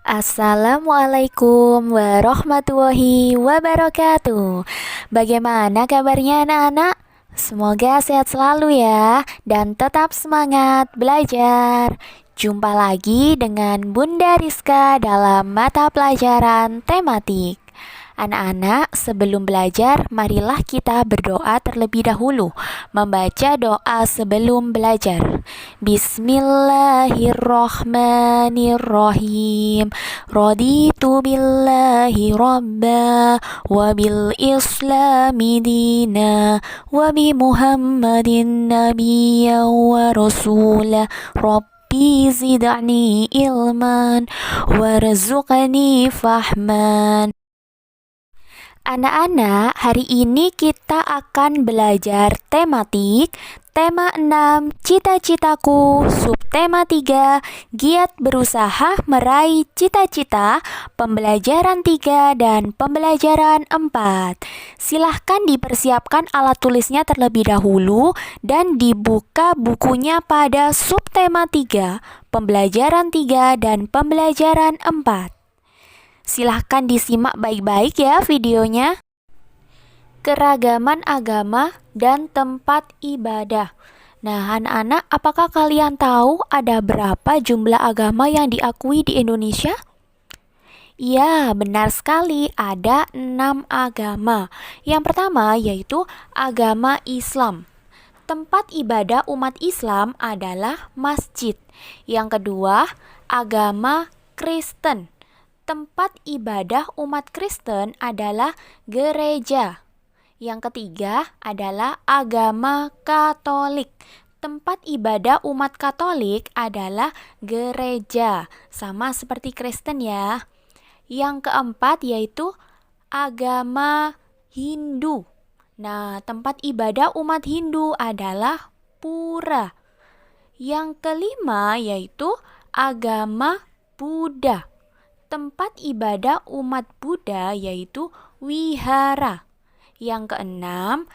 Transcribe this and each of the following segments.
Assalamualaikum warahmatullahi wabarakatuh. Bagaimana kabarnya anak-anak? Semoga sehat selalu ya dan tetap semangat belajar. Jumpa lagi dengan Bunda Rizka dalam mata pelajaran tematik. Anak-anak, sebelum belajar, marilah kita berdoa terlebih dahulu. Membaca doa sebelum belajar. Bismillahirrahmanirrahim. Raditu billahi rabba wa bil islami dina wa bi Muhammadin nabiyya wa rasulah. Rabbi zidni ilman warzuqni fahman. Anak-anak, hari ini kita akan belajar tematik. Tema 6, cita-citaku. Subtema 3, giat berusaha meraih cita-cita. Pembelajaran 3 dan pembelajaran 4. Silahkan dipersiapkan alat tulisnya terlebih dahulu dan dibuka bukunya pada subtema 3, pembelajaran 3 dan pembelajaran 4. Silahkan disimak baik-baik ya videonya. Keragaman agama dan tempat ibadah. Nah, anak-anak, apakah kalian tahu ada berapa jumlah agama yang diakui di Indonesia? Ya, benar sekali, ada 6 agama. Yang pertama yaitu agama Islam. Tempat ibadah umat Islam adalah masjid. Yang kedua, agama Kristen. Tempat ibadah umat Kristen adalah gereja. Yang ketiga adalah agama Katolik. Tempat ibadah umat Katolik adalah gereja, sama seperti Kristen ya. Yang keempat yaitu agama Hindu. Nah, tempat ibadah umat Hindu adalah pura. Yang kelima yaitu agama Buddha. Tempat ibadah umat Buddha yaitu wihara. Yang keenam,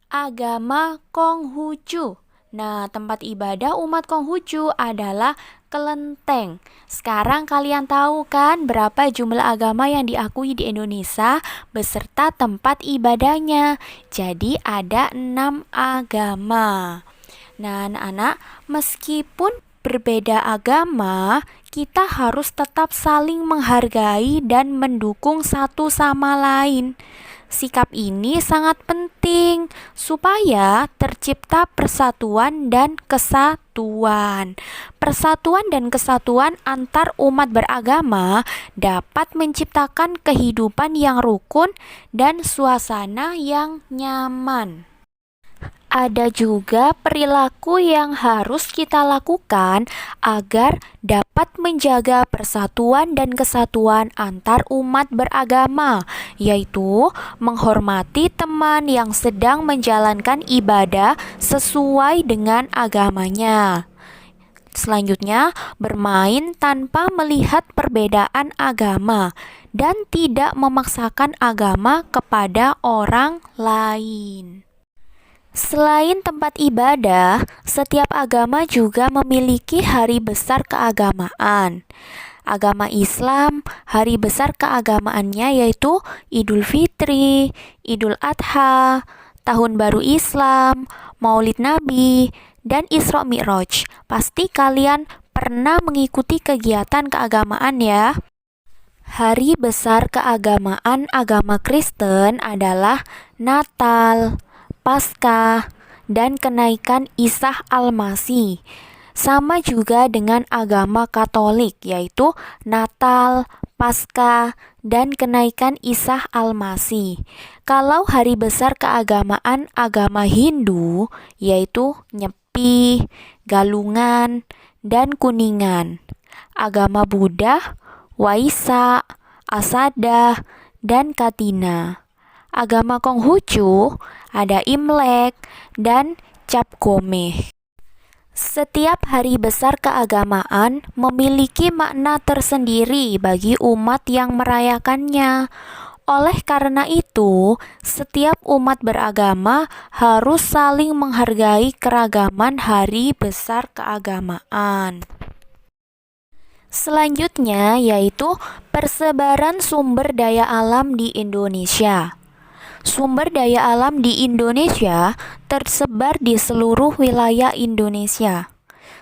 agama Konghucu. Nah, tempat ibadah umat Konghucu adalah kelenteng. Sekarang kalian tahu kan berapa jumlah agama yang diakui di Indonesia beserta tempat ibadahnya. Jadi ada 6 agama. Nah, anak-anak, meskipun berbeda agama, kita harus tetap saling menghargai dan mendukung satu sama lain. Sikap ini sangat penting supaya tercipta persatuan dan kesatuan. Persatuan dan kesatuan antar umat beragama dapat menciptakan kehidupan yang rukun dan suasana yang nyaman. Ada juga perilaku yang harus kita lakukan agar dapat menjaga persatuan dan kesatuan antar umat beragama, yaitu menghormati teman yang sedang menjalankan ibadah sesuai dengan agamanya. Selanjutnya, bermain tanpa melihat perbedaan agama dan tidak memaksakan agama kepada orang lain. Selain tempat ibadah, setiap agama juga memiliki hari besar keagamaan. Agama Islam, hari besar keagamaannya yaitu Idul Fitri, Idul Adha, Tahun Baru Islam, Maulid Nabi, dan Isra Mi'raj. Pasti kalian pernah mengikuti kegiatan keagamaan ya. Hari besar keagamaan agama Kristen adalah Natal, Paskah, dan kenaikan Isa Al-Masih. Sama juga dengan agama Katolik, yaitu Natal, Paskah, dan kenaikan Isa Al-Masih. Kalau hari besar keagamaan agama Hindu, yaitu Nyepi, Galungan, dan Kuningan. Agama Buddha, Waisak, Asada, dan Katina. Agama Konghucu ada Imlek dan Cap Gomeh. Setiap hari besar keagamaan memiliki makna tersendiri bagi umat yang merayakannya. Oleh karena itu, setiap umat beragama harus saling menghargai keragaman hari besar keagamaan. Selanjutnya yaitu persebaran sumber daya alam di Indonesia. Sumber daya alam di Indonesia tersebar di seluruh wilayah Indonesia.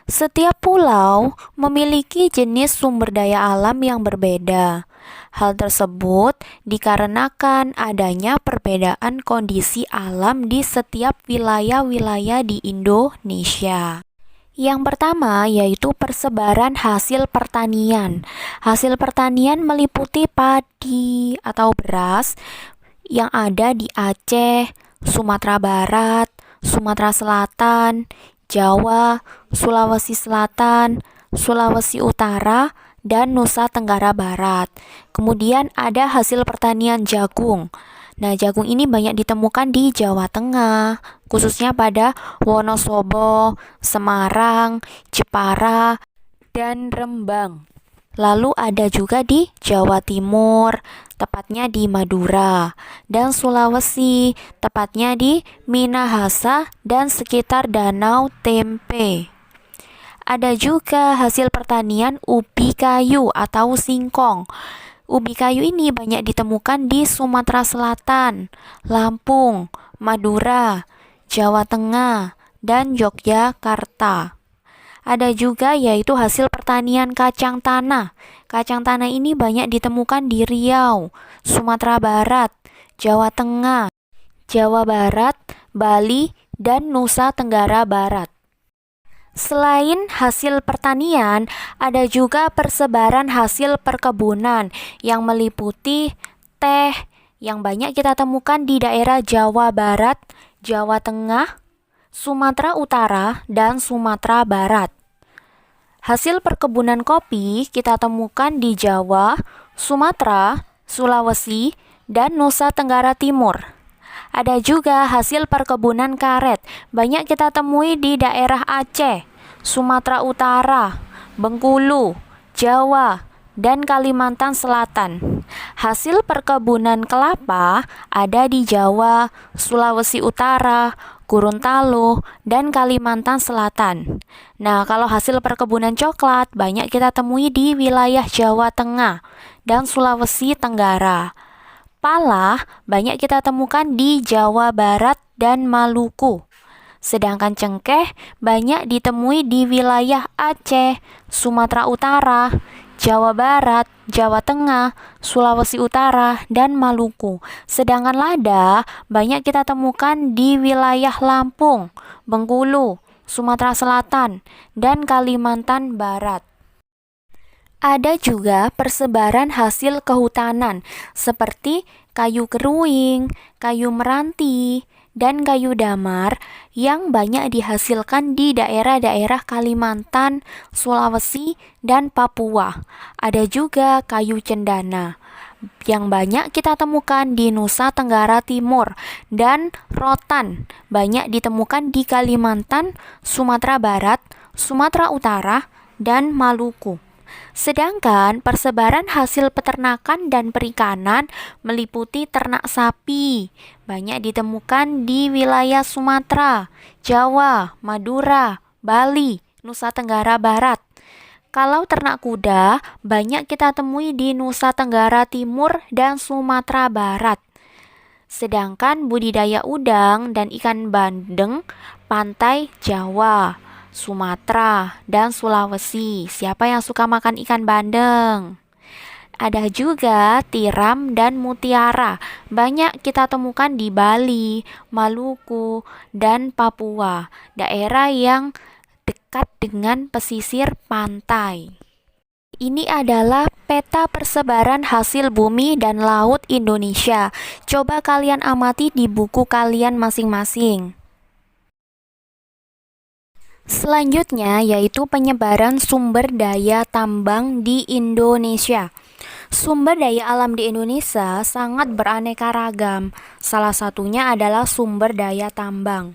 Setiap pulau memiliki jenis sumber daya alam yang berbeda. Hal tersebut dikarenakan adanya perbedaan kondisi alam di setiap wilayah-wilayah di Indonesia. Yang pertama yaitu persebaran hasil pertanian. Hasil pertanian meliputi padi atau beras yang ada di Aceh, Sumatera Barat, Sumatera Selatan, Jawa, Sulawesi Selatan, Sulawesi Utara, dan Nusa Tenggara Barat. Kemudian ada hasil pertanian jagung. Nah, jagung ini banyak ditemukan di Jawa Tengah, khususnya pada Wonosobo, Semarang, Jepara, dan Rembang. Lalu ada juga di Jawa Timur, tepatnya di Madura, dan Sulawesi, tepatnya di Minahasa dan sekitar Danau Tempe. Ada juga hasil pertanian ubi kayu atau singkong. Ubi kayu ini banyak ditemukan di Sumatera Selatan, Lampung, Madura, Jawa Tengah, dan Yogyakarta. Ada juga yaitu hasil pertanian kacang tanah. Kacang tanah ini banyak ditemukan di Riau, Sumatera Barat, Jawa Tengah, Jawa Barat, Bali, dan Nusa Tenggara Barat. Selain hasil pertanian, ada juga persebaran hasil perkebunan yang meliputi teh yang banyak kita temukan di daerah Jawa Barat, Jawa Tengah, Sumatera Utara, dan Sumatera Barat. Hasil perkebunan kopi kita temukan di Jawa, Sumatera, Sulawesi, dan Nusa Tenggara Timur. Ada juga hasil perkebunan karet, banyak kita temui di daerah Aceh, Sumatera Utara, Bengkulu, Jawa, dan Kalimantan Selatan. Hasil perkebunan kelapa ada di Jawa, Sulawesi Utara, Gorontalo, dan Kalimantan Selatan. Nah, kalau hasil perkebunan coklat banyak kita temui di wilayah Jawa Tengah dan Sulawesi Tenggara. Pala banyak kita temukan di Jawa Barat dan Maluku. Sedangkan cengkeh banyak ditemui di wilayah Aceh, Sumatera Utara, Jawa Barat, Jawa Tengah, Sulawesi Utara, dan Maluku. Sedangkan lada banyak kita temukan di wilayah Lampung, Bengkulu, Sumatera Selatan, dan Kalimantan Barat. Ada juga persebaran hasil kehutanan seperti kayu keruing, kayu meranti, dan kayu damar yang banyak dihasilkan di daerah-daerah Kalimantan, Sulawesi, dan Papua. Ada juga kayu cendana yang banyak kita temukan di Nusa Tenggara Timur, dan rotan banyak ditemukan di Kalimantan, Sumatera Barat, Sumatera Utara, dan Maluku. Sedangkan persebaran hasil peternakan dan perikanan meliputi ternak sapi, banyak ditemukan di wilayah Sumatera, Jawa, Madura, Bali, Nusa Tenggara Barat. Kalau ternak kuda, banyak kita temui di Nusa Tenggara Timur dan Sumatera Barat. Sedangkan budidaya udang dan ikan bandeng, pantai Jawa, Sumatera, dan Sulawesi. Siapa yang suka makan ikan bandeng? Ada juga tiram dan mutiara. Banyak kita temukan di Bali, Maluku, dan Papua, daerah yang dekat dengan pesisir pantai. Ini adalah peta persebaran hasil bumi dan laut Indonesia. Coba kalian amati di buku kalian masing-masing. Selanjutnya yaitu penyebaran sumber daya tambang di Indonesia. Sumber daya alam di Indonesia sangat beraneka ragam. Salah satunya adalah sumber daya tambang.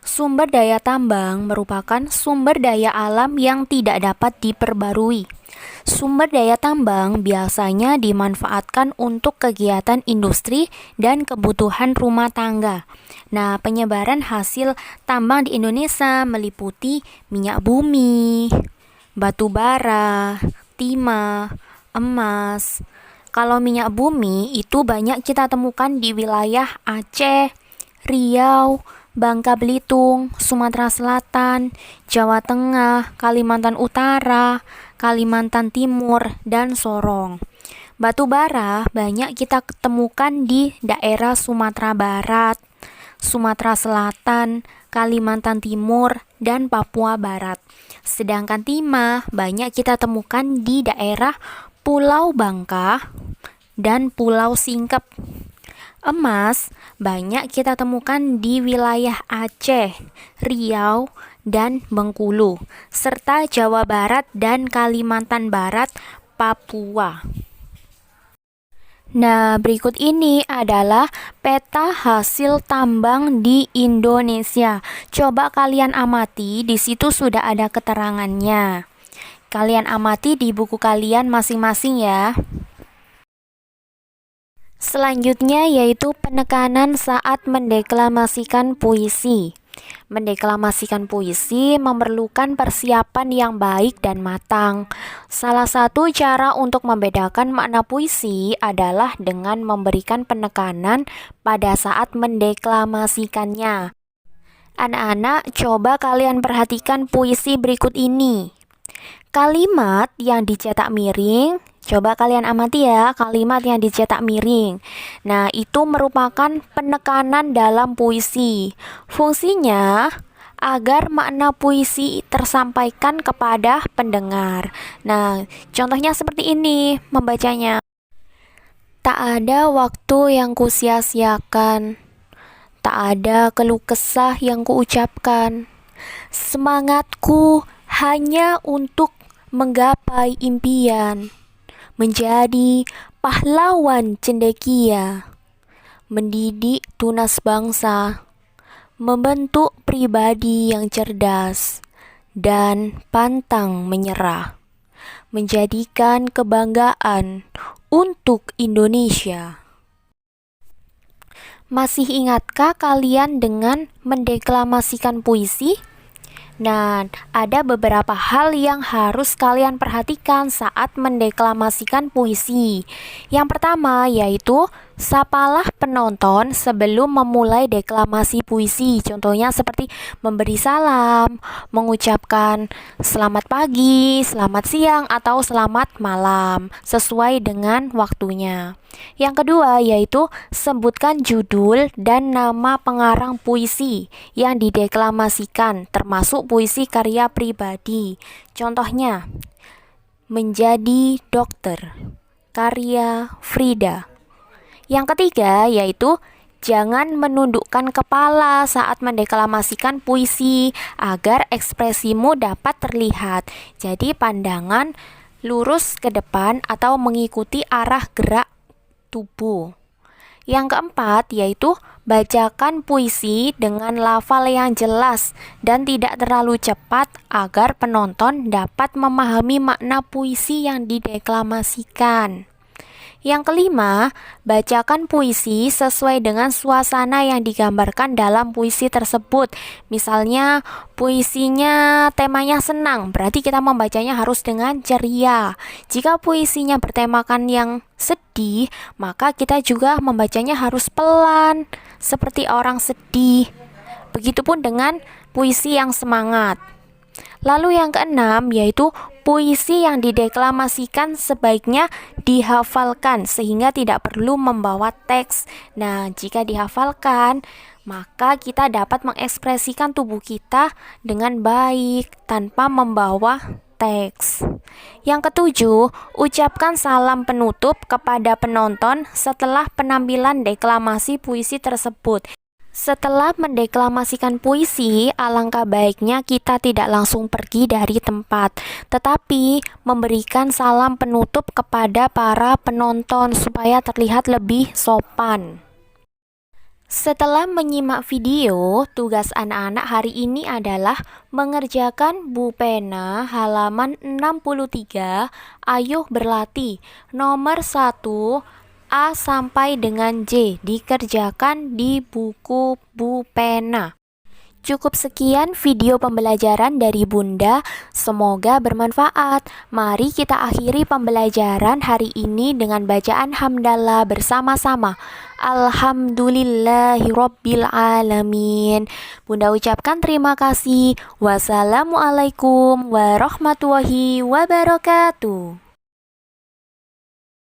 Sumber daya tambang merupakan sumber daya alam yang tidak dapat diperbarui. Sumber daya tambang biasanya dimanfaatkan untuk kegiatan industri dan kebutuhan rumah tangga. Nah, penyebaran hasil tambang di Indonesia meliputi minyak bumi, batu bara, timah, emas. Kalau minyak bumi itu banyak kita temukan di wilayah Aceh, Riau, Bangka Belitung, Sumatera Selatan, Jawa Tengah, Kalimantan Utara, Kalimantan Timur, dan Sorong. Batu bara banyak kita temukan di daerah Sumatera Barat, Sumatera Selatan, Kalimantan Timur, dan Papua Barat. Sedangkan timah banyak kita temukan di daerah Pulau Bangka dan Pulau Singkep. Emas banyak kita temukan di wilayah Aceh, Riau, dan Bengkulu, serta Jawa Barat dan Kalimantan Barat, Papua. Nah, berikut ini adalah peta hasil tambang di Indonesia. Coba kalian amati, di situ sudah ada keterangannya. Kalian amati di buku kalian masing-masing ya. Selanjutnya yaitu penekanan saat mendeklamasikan puisi. Mendeklamasikan puisi memerlukan persiapan yang baik dan matang. Salah satu cara untuk membedakan makna puisi adalah dengan memberikan penekanan pada saat mendeklamasikannya. Anak-anak, coba kalian perhatikan puisi berikut ini. Kalimat yang dicetak miring, coba kalian amati ya, kalimat yang dicetak miring. Nah, itu merupakan penekanan dalam puisi. Fungsinya agar makna puisi tersampaikan kepada pendengar. Nah, contohnya seperti ini membacanya. Tak ada waktu yang kusia-siakan, tak ada keluh kesah yang kuucapkan. Semangatku hanya untuk menggapai impian, menjadi pahlawan cendekia, mendidik tunas bangsa, membentuk pribadi yang cerdas dan pantang menyerah, menjadikan kebanggaan untuk Indonesia. Masih ingatkah kalian dengan mendeklamasikan puisi? Nah, ada beberapa hal yang harus kalian perhatikan saat mendeklamasikan puisi. Yang pertama yaitu sapalah penonton sebelum memulai deklamasi puisi. Contohnya seperti memberi salam, mengucapkan selamat pagi, selamat siang, atau selamat malam sesuai dengan waktunya. Yang kedua yaitu sebutkan judul dan nama pengarang puisi yang dideklamasikan, termasuk puisi karya pribadi. Contohnya, Menjadi Dokter, karya Frida. Yang ketiga yaitu jangan menundukkan kepala saat mendeklamasikan puisi agar ekspresimu dapat terlihat. Jadi pandangan lurus ke depan atau mengikuti arah gerak tubuh. Yang keempat yaitu bacakan puisi dengan lafal yang jelas dan tidak terlalu cepat agar penonton dapat memahami makna puisi yang dideklamasikan. Yang kelima, bacakan puisi sesuai dengan suasana yang digambarkan dalam puisi tersebut. Misalnya, puisinya temanya senang, berarti kita membacanya harus dengan ceria. Jika puisinya bertemakan yang sedih, maka kita juga membacanya harus pelan, seperti orang sedih. Begitupun dengan puisi yang semangat. Lalu yang keenam yaitu puisi yang dideklamasikan sebaiknya dihafalkan sehingga tidak perlu membawa teks. Nah, jika dihafalkan, maka kita dapat mengekspresikan tubuh kita dengan baik tanpa membawa teks. Yang ketujuh, ucapkan salam penutup kepada penonton setelah penampilan deklamasi puisi tersebut. Setelah mendeklamasikan puisi, alangkah baiknya kita tidak langsung pergi dari tempat, tetapi memberikan salam penutup kepada para penonton supaya terlihat lebih sopan. Setelah menyimak video, tugas anak-anak hari ini adalah mengerjakan Bu Pena halaman 63, Ayo Berlatih, nomor 1, A sampai dengan J, dikerjakan di buku Bu Pena. Cukup sekian video pembelajaran dari Bunda, semoga bermanfaat. Mari kita akhiri pembelajaran hari ini dengan bacaan hamdalah bersama-sama. Alhamdulillahirabbil alamin. Bunda ucapkan terima kasih. Wassalamualaikum warahmatullahi wabarakatuh.